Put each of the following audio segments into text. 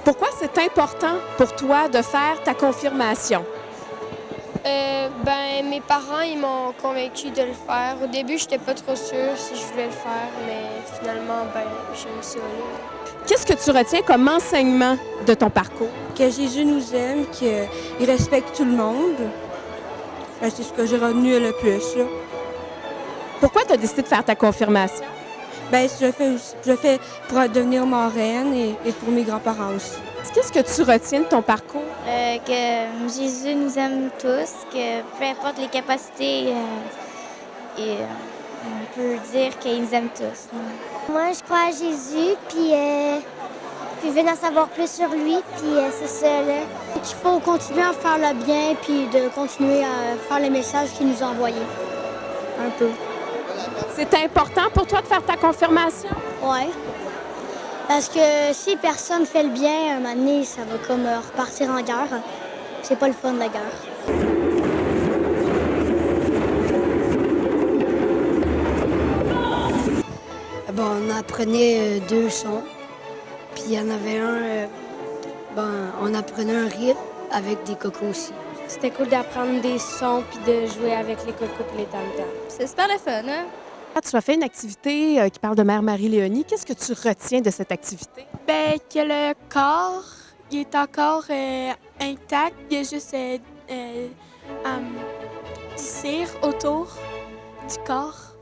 Pourquoi c'est important pour toi de faire ta confirmation? Mes parents, ils m'ont convaincu de le faire. Au début, j'étais pas trop sûre si je voulais le faire, mais finalement, j'aime ça, là. Qu'est-ce que tu retiens comme enseignement de ton parcours? Que Jésus nous aime, qu'il respecte tout le monde. C'est ce que j'ai retenu le plus, là. Pourquoi tu as décidé de faire ta confirmation? Je fais pour devenir marraine et pour mes grands-parents aussi. Qu'est-ce que tu retiens de ton parcours? Que Jésus nous aime tous, que peu importe les capacités, on peut dire qu'il nous aime tous. Moi, je crois à Jésus, puis je viens d'en savoir plus sur lui, puis c'est ça, là. Il faut continuer à faire le bien, puis de continuer à faire les messages qu'il nous a envoyés. Un peu. C'est important pour toi de faire ta confirmation? Ouais. Parce que si personne fait le bien, un moment donné, ça va comme repartir en guerre. C'est pas le fun, la guerre. On apprenait 2 sons, puis il y en avait un, on apprenait un rythme avec des cocos aussi. C'était cool d'apprendre des sons puis de jouer avec les cocos et les tam-tams. C'est super le fun, hein? Tu as fait une activité qui parle de Mère Marie-Léonie. Qu'est-ce que tu retiens de cette activité? Que le corps, il est encore intact. Il y a juste du cire autour du corps.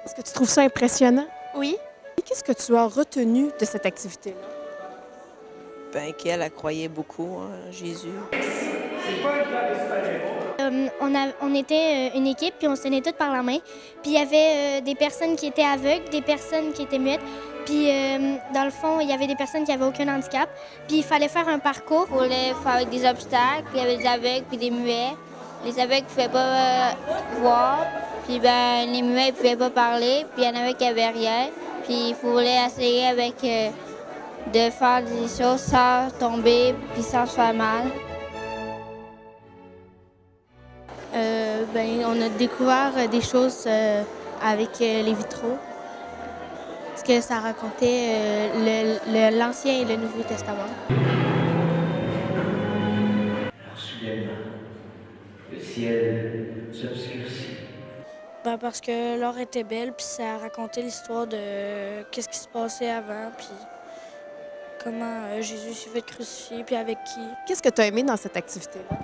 Est-ce que tu trouves ça impressionnant? Oui. Et qu'est-ce que tu as retenu de cette activité-là? Qu'elle croyait beaucoup en Jésus. On était une équipe, puis on se tenait toutes par la main. Puis il y avait des personnes qui étaient aveugles, des personnes qui étaient muettes. Puis dans le fond, il y avait des personnes qui n'avaient aucun handicap. Puis il fallait faire un parcours. Il fallait faire avec des obstacles. Il y avait des aveugles puis des muets. Les aveugles ne pouvaient pas voir. Puis les muets ne pouvaient pas parler. Puis il y en avait qui n'avaient rien. Puis il fallait essayer de faire des choses sans tomber puis sans se faire mal. On a découvert des choses avec les vitraux. Parce que ça racontait l'Ancien et le Nouveau Testament. Soudainement, le ciel s'obscurcit. Parce que l'or était belle, puis ça racontait l'histoire de qu'est-ce qui se passait avant, puis comment Jésus s'est fait crucifier, puis avec qui. Qu'est-ce que tu as aimé dans cette activité-là?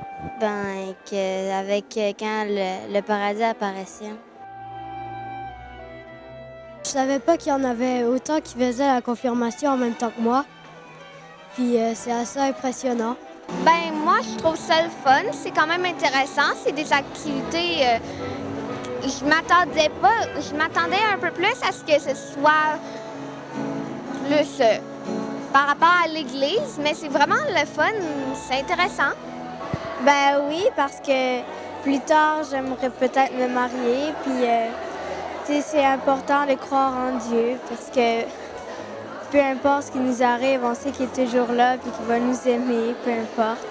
Quand le paradis apparaissait. Je savais pas qu'il y en avait autant qui faisaient la confirmation en même temps que moi. Puis c'est assez impressionnant. Moi, je trouve ça le fun. C'est quand même intéressant. C'est des activités... je m'attendais un peu plus à ce que ce soit plus par rapport à l'église, mais c'est vraiment le fun. C'est intéressant. Oui, parce que plus tard, j'aimerais peut-être me marier. Puis, c'est important de croire en Dieu parce que peu importe ce qui nous arrive, on sait qu'il est toujours là puis qu'il va nous aimer, peu importe.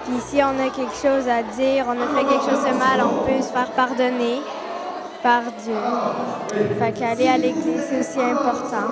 Puis si on a quelque chose à dire, on a fait quelque chose de mal, on peut se faire pardonner par Dieu. Fait qu'aller à l'église, c'est aussi important.